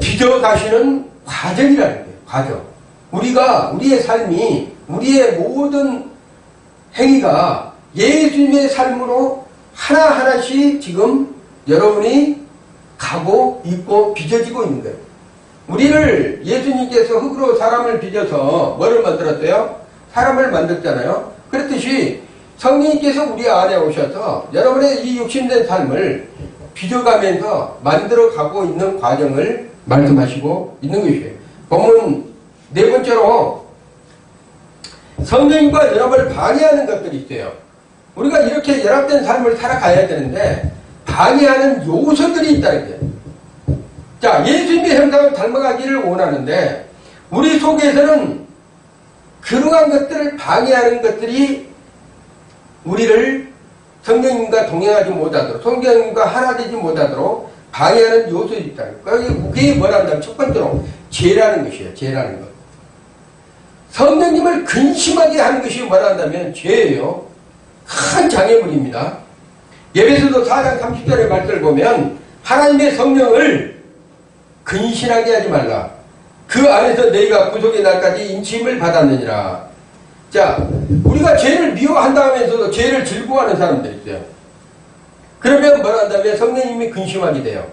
빚어가시는 과정이라는 거예요. 과정. 우리의 삶이 우리의 모든 행위가 예수님의 삶으로 하나하나씩 지금 여러분이 가고 있고 빚어지고 있는 거예요. 우리를 예수님께서 흙으로 사람을 빚어서 뭐를 만들었어요? 사람을 만들잖아요. 그렇듯이 성령님께서 우리 안에 오셔서 여러분의 이 육신된 삶을 빚어가면서 만들어가고 있는 과정을 말씀하시고 있는 것이에요. 본문 네 번째로 성령님과 연합을 방해하는 것들이 있어요. 우리가 이렇게 연합된 삶을 살아가야 되는데 방해하는 요소들이 있다는 거예요. 자, 예수님의 형상을 닮아가기를 원하는데 우리 속에서는 그러한 것들을 방해하는 것들이 우리를 성령님과 동행하지 못하도록 성령님과 하나 되지 못하도록 방해하는 요소들이 있다는 거예요. 그게 뭐라면 첫 번째로 죄라는 것이에요. 죄라는 것. 성령님을 근심하게 하는 것이 뭐란다면 죄예요. 큰 장애물입니다. 예배소서 4장 30절의 말씀을 보면 하나님의 성령을 근신하게 하지 말라. 그 안에서 너희가 구속의 날까지 인침을 받았느니라. 자, 우리가 죄를 미워한다 하면서도 죄를 즐거워하는 사람들이 있어요. 그러면 뭐란다면 성령님이 근심하게 돼요.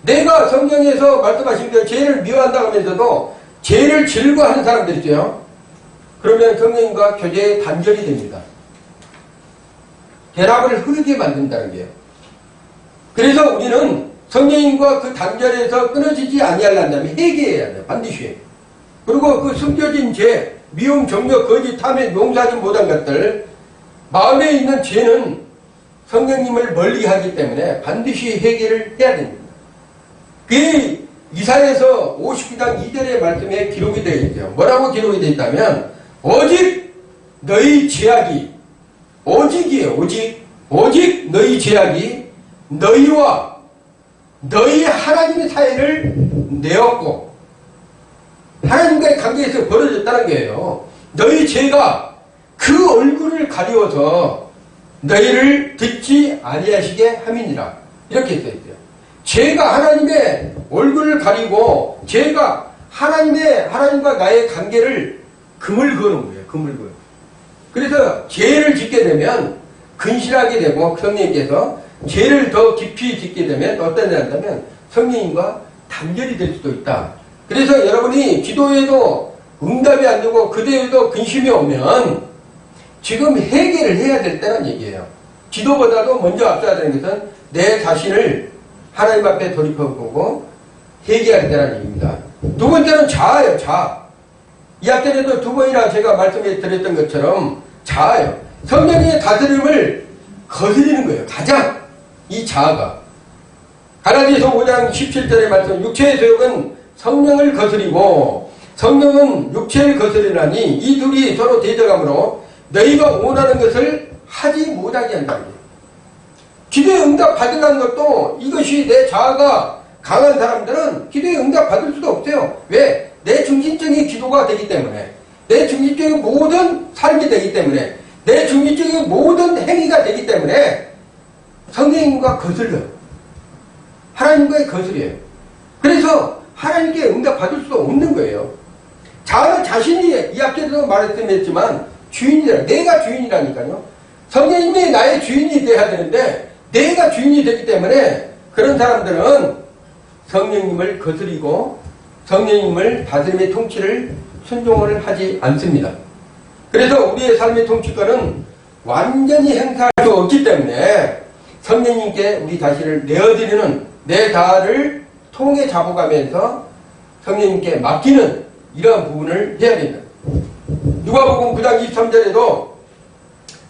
내가 성경에서 말씀하신 그 죄를 미워한다 하면서도 죄를 즐거워하는 사람들이 있어요. 그러면 성령님과 교제의 단절이 됩니다. 결합을 흐르게 만든다는 거예요. 그래서 우리는 성령님과 그 단절에서 끊어지지 아니하려면 회개해야 돼요. 반드시. 그리고 그 숨겨진 죄, 미움, 정욕, 거짓, 탐욕, 용서하지 못한 것들, 마음에 있는 죄는 성령님을 멀리하기 때문에 반드시 회개를 해야 됩니다. 그게 이사야서 59장 2절의 말씀에 기록이 되어 있죠. 뭐라고 기록이 되어 있다면 오직 너희 죄악이 오직이에요. 오직 너희 죄악이 너희와 너희 하나님의 사이를 내었고 하나님과의 관계에서 벌어졌다는 거예요. 너희 죄가 그 얼굴을 가리워서 너희를 듣지 아니하시게 함이니라. 이렇게 써있어요. 죄가 하나님의 얼굴을 가리고 죄가 하나님과 나의 관계를 금을 그는 거예요. 금을 그어요. 그래서 죄를 짓게 되면 근실하게 되고 성령님께서 죄를 더 깊이 짓게 되면 어떤 일 한다면 성령님과 단절이 될 수도 있다. 그래서 여러분이 기도에도 응답이 안 되고 그대에도 근심이 오면 지금 회개를 해야 될 때란 얘기예요. 기도보다도 먼저 앞서야 되는 것은 내 자신을 하나님 앞에 돌이켜보고 회개할 때란 얘기입니다. 두 번째는 자아예요. 자아. 이 앞전에도 두 번이나 제가 말씀해 드렸던 것처럼 자아예요. 성령의 다스림을 거스리는 거예요. 가장 이 자아가. 갈라디아서 5장 17절의 말씀, 육체의 소욕은 성령을 거스리고 성령은 육체를 거스리나니 이 둘이 서로 대적함으로 너희가 원하는 것을 하지 못하게 한다는 거예요. 기도에 응답 받으라는 것도 이것이 내 자아가 강한 사람들은 기도에 응답 받을 수도 없어요. 왜? 내 중심적인 기도가 되기 때문에, 내 중심적인 모든 삶이 되기 때문에, 내 중심적인 모든 행위가 되기 때문에 성령님과 거슬려요. 하나님과의 거슬려요. 그래서 하나님께 응답 받을 수도 없는 거예요. 자아는 자신이 이 앞에서도 말했지만 주인이라, 내가 주인이라니까요. 성령님이 나의 주인이 돼야 되는데 내가 주인이 되기 때문에 그런 사람들은 성령님을 거스리고 성령님을 다스림의 통치를 순종을 하지 않습니다. 그래서 우리의 삶의 통치권은 완전히 행사할 수 없기 때문에 성령님께 우리 자신을 내어드리는 내 자아를 통해 잡아가면서 성령님께 맡기는 이러한 부분을 해야 됩니다. 누가복음 9장 23절에도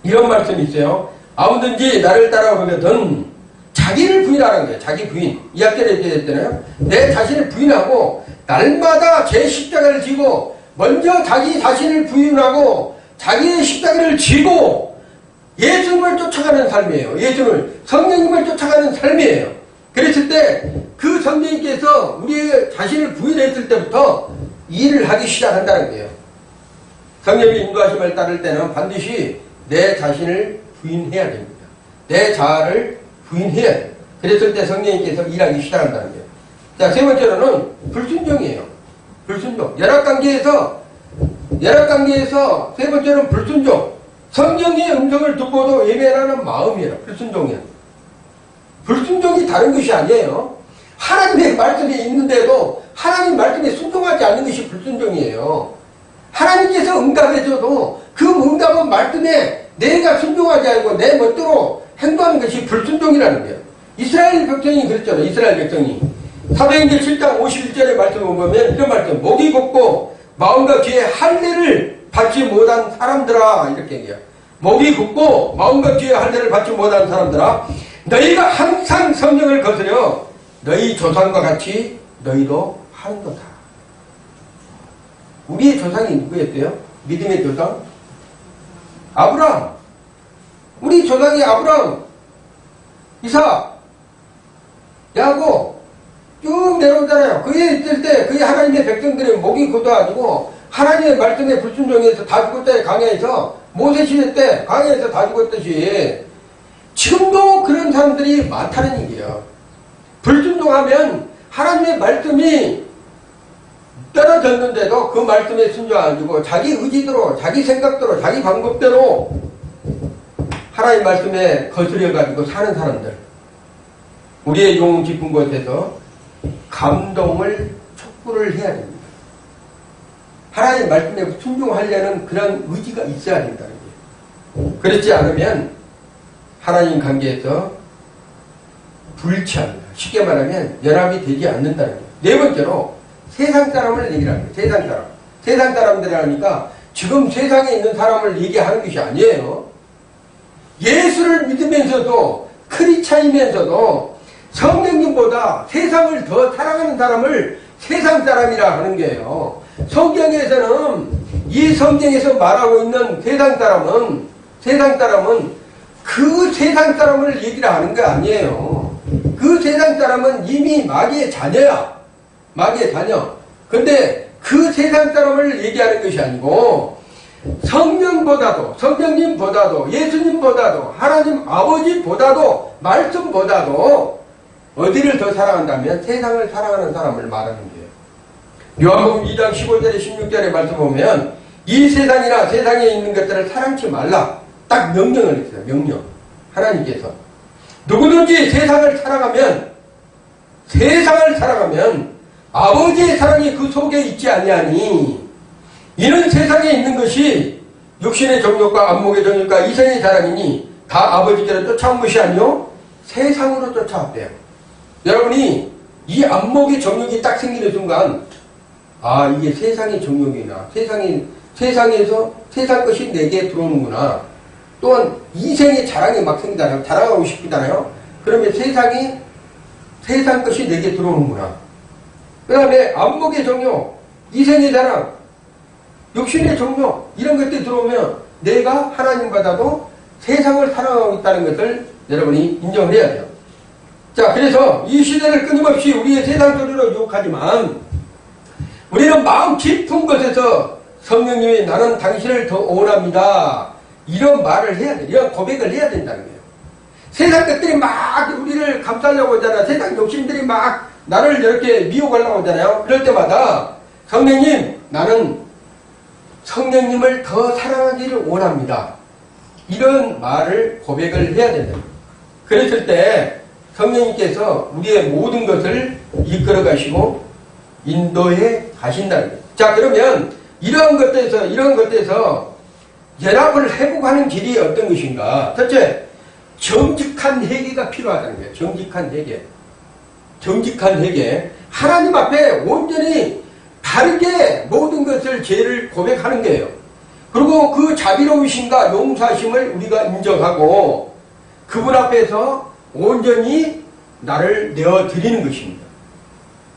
이런 말씀이 있어요. 아무든지 나를 따라오거든 자기를 부인하라는 거예요. 자기 부인. 이 앞전에 얘기했잖아요. 내 자신을 부인하고 날마다 제 십자가를 지고 먼저 자기 자신을 부인하고 자기의 십자가를 지고 예수님을 쫓아가는 삶이에요. 예수님을, 성령님을 쫓아가는 삶이에요. 그랬을 때 그 성령님께서 우리의 자신을 부인했을 때부터 일을 하기 시작한다는 거예요. 성령의 인도하심을 따를 때는 반드시 내 자신을 부인해야 됩니다. 내 자아를 부인해야 돼요. 그랬을 때 성령님께서 일하기 시작한다는 거예요. 자, 세 번째로는 불순종이에요. 불순종. 연합관계에서 세 번째는 불순종. 성령의 음성을 듣고도 외면하는 마음이에요. 불순종이에요. 불순종이 다른 것이 아니에요. 하나님의 말씀이 있는데도 하나님 말씀에 순종하지 않는 것이 불순종이에요. 하나님께서 응답해줘도 그 응답은 말씀에 내가 순종하지 않고 내 멋대로 행동하는 것이 불순종이라는 거예요. 이스라엘 백성이 그랬잖아요. 이스라엘 백성이. 사도행전 7장 51절의 말씀을 보면 이런 말씀. 목이 곱고 마음과 귀에 할례를 받지 못한 사람들아, 이렇게 얘기해요. 목이 곱고 마음과 귀에 할례를 받지 못한 사람들아, 너희가 항상 성령을 거스려 너희 조상과 같이 너희도 하는 거다. 우리의 조상이 누구였대요? 믿음의 조상? 아브라함. 우리 조상이 아브라함, 이삭, 야곱 쭉 내려오잖아요. 그에 있을 때 그의 하나님의 백성들의 목이 굳어가지고 하나님의 말씀에 불순종해서 다 죽었다 강야에서 모세 시대 때 강야에서 다 죽었듯이 지금도 그런 사람들이 많다는 얘기예요. 불순종하면 하나님의 말씀이 떨어졌는데도 그 말씀에 순종 안 주고 자기 의지대로 자기 생각대로 자기 방법대로 하나님 말씀에 거스려가지고 사는 사람들, 우리의 용 깊은 곳에서 감동을 촉구를 해야 됩니다. 하나님 말씀에 순종하려는 그런 의지가 있어야 된다는 거예요. 그렇지 않으면 하나님 관계에서 불치합니다. 쉽게 말하면 연합이 되지 않는다는 거예요. 네 번째로 세상 사람을 얘기하는 거예요. 세상 사람. 세상 사람들이라니까 지금 세상에 있는 사람을 얘기하는 것이 아니에요. 예수를 믿으면서도 크리스찬이면서도 성령님보다 세상을 더 사랑하는 사람을 세상 사람이라 하는 거예요. 성경에서는 이 성경에서 말하고 있는 세상 사람은 그 세상 사람을 얘기를 하는 거 아니에요. 그 세상 사람은 이미 마귀의 자녀야. 마귀의 자녀. 근데 그 세상 사람을 얘기하는 것이 아니고 성령보다도, 성령님보다도, 예수님보다도, 하나님 아버지보다도, 말씀보다도 어디를 더 사랑한다면 세상을 사랑하는 사람을 말하는 거예요. 요한복음 2장 15절에 16절에 말씀 보면 이 세상이나 세상에 있는 것들을 사랑치 말라. 딱 명령을 했어요. 명령. 하나님께서. 누구든지 세상을 사랑하면 아버지의 사랑이 그 속에 있지 아니하니 이는 세상에 있는 것이 육신의 정욕과 안목의 정욕과 이생의 사랑이니 다 아버지께로 쫓아온 것이 아니요 세상으로 쫓아왔대요. 여러분이 이 안목의 정욕이 딱 생기는 순간 아 이게 세상의 정욕이나 세상에서 세상 것이 내게 들어오는구나. 또한 이생의 자랑이 막 생기잖아요. 자랑하고 싶잖아요. 그러면 세상 것이 내게 들어오는구나. 그 다음에 안목의 정욕, 이생의 자랑, 육신의 정욕 이런 것들이 들어오면 내가 하나님보다도 세상을 사랑하고 있다는 것을 여러분이 인정을 해야 돼요. 자, 그래서 이 시대를 끊임없이 우리의 세상 소리로 유혹하지만 우리는 마음 깊은 곳에서 성령님이 나는 당신을 더 원합니다. 이런 말을 해야 돼. 이런 고백을 해야 된다는 거예요. 세상 것들이 막 우리를 감싸려고 하잖아. 세상 욕심들이 막 나를 이렇게 미혹하려고 하잖아요. 그럴 때마다 성령님, 나는 성령님을 더 사랑하기를 원합니다. 이런 말을 고백을 해야 된다. 그랬을 때 성령님께서 우리의 모든 것을 이끌어 가시고 인도해 가신다는 거예요. 자, 그러면 이런 것들에서 연합을 회복하는 길이 어떤 것인가? 첫째, 정직한 회개가 필요하다는 거예요. 정직한 회개. 하나님 앞에 온전히 다르게 모든 것을 죄를 고백하는 거예요. 그리고 그 자비로우심과 용서하심을 우리가 인정하고 그분 앞에서 온전히 나를 내어드리는 것입니다.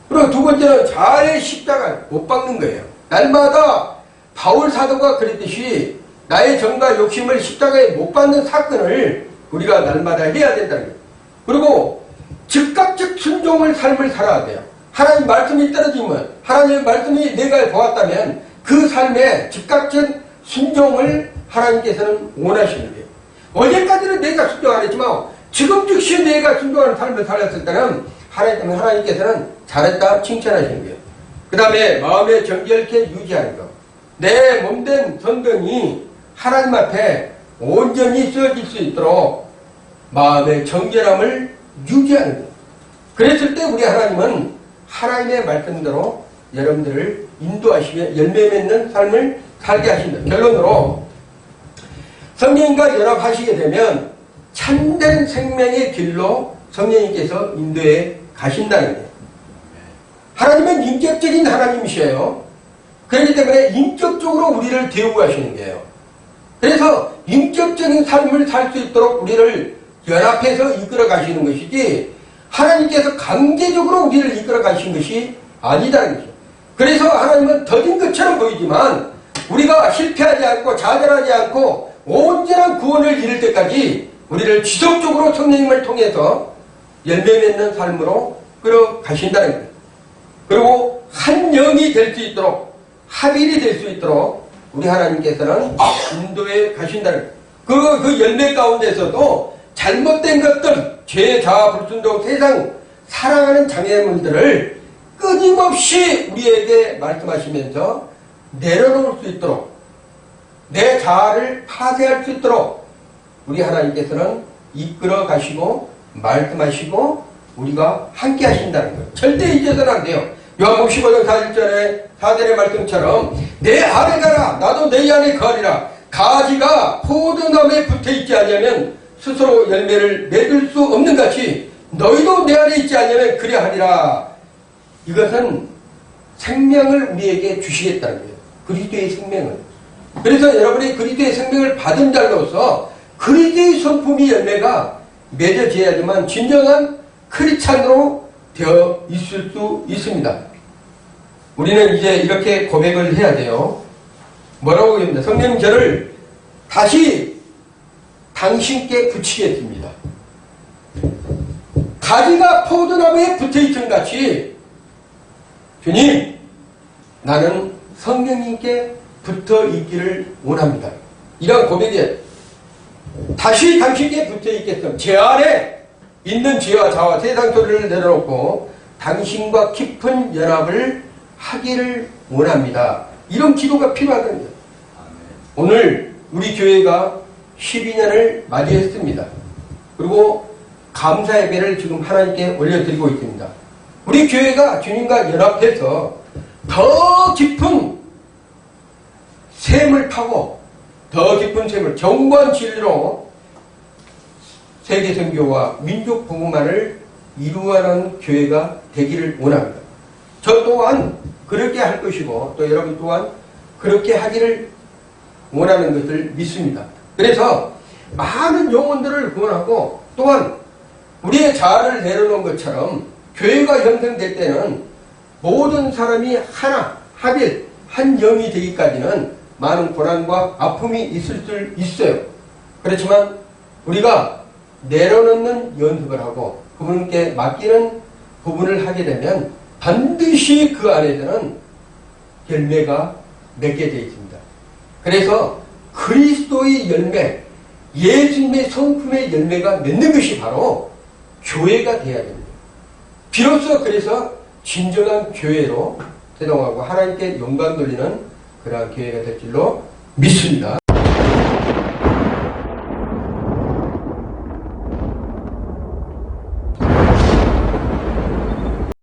그리고 두 번째는 자아의 십자가 못 박는 거예요. 날마다 바울 사도가 그랬듯이 나의 정과 욕심을 십자가에 못 박는 사건을 우리가 날마다 해야 된다는 거예요. 그리고 즉각적 순종을 삶을 살아야 돼요. 하나님 말씀이 떨어지면 하나님의 말씀이 내가 보았다면 그 삶에 즉각적 순종을 하나님께서는 원하시는 거예요. 어제까지는 내가 순종 안 했지만 지금 즉시 내가 순종하는 삶을 살았을 때는 하나님께서는 잘했다 칭찬하시는 거예요. 그 다음에 마음에 정결케 유지하는 것. 내 몸된 성경이 하나님 앞에 온전히 쓰여질 수 있도록 마음의 정결함을 유지하는 거예요. 그랬을 때 우리 하나님은 하나님의 말씀대로 여러분들을 인도하시며 열매 맺는 삶을 살게 하신다. 결론으로 성령님과 연합하시게 되면 참된 생명의 길로 성령님께서 인도해 가신다는 거예요. 하나님은 인격적인 하나님이셔요. 그렇기 때문에 인격적으로 우리를 대우하시는 거예요. 그래서 인격적인 삶을 살 수 있도록 우리를 연합해서 이끌어 가시는 것이지 하나님께서 강제적으로 우리를 이끌어 가신 것이 아니다는 거죠. 그래서 하나님은 더딘 것처럼 보이지만 우리가 실패하지 않고 좌절하지 않고 온전한 구원을 이룰 때까지 우리를 지속적으로 성령님을 통해서 열매 맺는 삶으로 끌어가신다는 거예요. 그리고 한 영이 될 수 있도록 합일이 될 수 있도록 우리 하나님께서는 인도에 가신다는 그 열매 가운데서도 잘못된 것들, 죄, 자아, 불순종, 세상 사랑하는 장애물들을 끊임없이 우리에게 말씀하시면서 내려놓을 수 있도록 내 자아를 파쇄할 수 있도록 우리 하나님께서는 이끌어 가시고 말씀하시고 우리가 함께 하신다는 거예요. 절대 잊어서는 안 돼요. 요한복음 15장 4절의 말씀처럼 내 안에 가라 나도 내 안에 거하리라. 가지가 포도나무에 붙어있지 않으면 스스로 열매를 맺을 수 없는 같이 너희도 내 안에 있지 않으면 그래 하리라. 이것은 생명을 우리에게 주시겠다는 거예요. 그리스도의 생명을. 그래서 여러분이 그리스도의 생명을 받은 자로서 그리스도의 성품이 열매가 맺어져야지만 진정한 크리스찬으로 되어 있을 수 있습니다. 우리는 이제 이렇게 고백을 해야 돼요. 뭐라고 합니다. 성령님 저를 다시 당신께 붙이겠습니다. 가지가 포도나무에 붙어있던 같이 주님 나는 성령님께 붙어있기를 원합니다. 이런 고백이에요. 다시 당신께 붙어있겠습니다. 제 안에 있는 죄와 자와 세상 소리를 내려놓고 당신과 깊은 연합을 하기를 원합니다. 이런 기도가 필요하다는 거예요. 오늘 우리 교회가 12년을 맞이했습니다. 그리고 감사 예배를 지금 하나님께 올려드리고 있습니다. 우리 교회가 주님과 연합해서 더 깊은 샘을 타고 더 깊은 샘을 정관 진리로 세계 선교와 민족 복음화를 이루어가는 교회가 되기를 원합니다. 저 또한 그렇게 할 것이고 또 여러분 또한 그렇게 하기를 원하는 것을 믿습니다. 그래서 많은 영혼들을 구원하고 또한 우리의 자아를 내려놓은 것처럼 교회가 형성될 때는 모든 사람이 하나, 합일, 한 영이 되기까지는 많은 고난과 아픔이 있을 수 있어요. 그렇지만 우리가 내려놓는 연습을 하고 그분께 맡기는 부분을 하게 되면 반드시 그 안에서는 열매가 맺게 되어 있습니다. 그래서 그리스도의 열매, 예수님의 성품의 열매가 맺는 것이 바로 교회가 되어야 됩니다. 비로소 그래서 진정한 교회로 세동하고 하나님께 영광 돌리는 그러한 교회가 될 줄로 믿습니다.